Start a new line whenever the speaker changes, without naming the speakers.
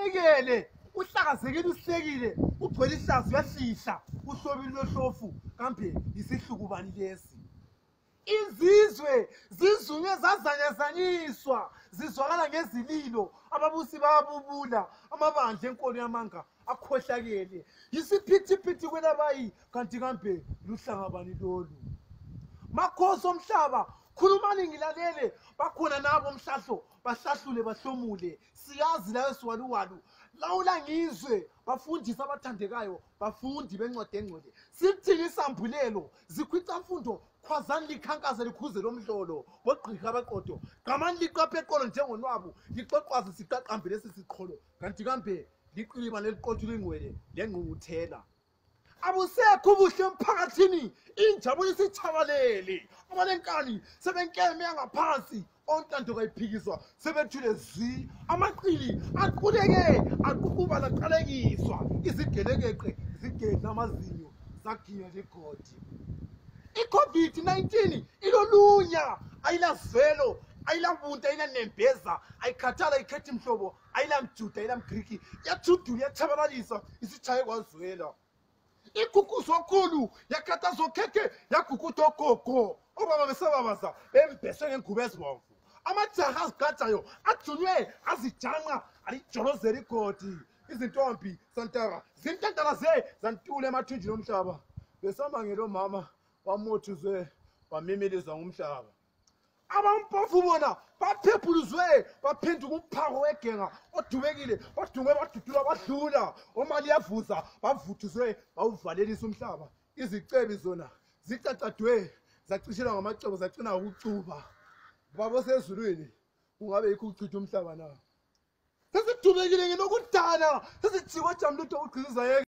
Mekele uhlakazekile uhlekile ugcwele ihlazo uyahlisha uhlobile lohlofu kambe isihlukubani lesi. Izizwe zizunye zazanyazanyiswa zizwakala ngezililo ababusi bayabubula amabandla enkolo yamanga akhohlakele yisiphithiphithi kwelabayi kanti kambe luhlanga bani lolu. Makhosi omhlaba khulumani ngilalele bakhona nabo omhlahlo bahlahlule bahlomule siyazi lawe siwaluwalu lawula ngizwe bafundisa abathandekayo bafundi bencwadi engcwele sithini isambulelo zikhwitha mfundo khwazani likhankaze likhuze lomhlolo bogqika abaqodo gamani liqaphe eqolo njengonwabu lixoxwazi siqaqambe lesi siqholo kanti kambe liqiliba neliqothula ingcwele lengqunguthela. Abusekho ubuhle emphakathini injabulo isitshabalele abanenkani sebenkeme yangaphansi ontando kayiphikiswa sebethule zi amaqili aquleke aqubala qalekiswa izigelekeqe zigedla amazinyo zaginya legodi. I-COVID-19 ilolunya ayilavelo ayilabuntu ayilanembeza ayikhathala ikhethi mhlobo ayilamjuda ayilamgriki yathudula yatshabalalisa isitshaye kwazwela. Ikukuso okhulu yakataza okhekhe yagukuda ogogo obaba besababaza bembeswe ngengubo ezibomvu amajaha azigajayo ajunywe azijanqa alijolozela igodi izintombi santara zintantalaze zantule emathunjini omhlaba besambangela omama wamothuzwe wamimelezwa ngumhlaba. Abampofu bona baphephuluzwe baphenduka umphako wegenga odubekile badunge badudula badlula omali yavuza bavuthuzwe bawuvalelisa umhlaba. Izicebi zona zicacadwe zacishelwa ngamacebo zacina ukucuba babo sezulwini ungabe yikho uchitha umhlaba na sesidubekile ngenokudala sesijikwa jamlutho ugqiza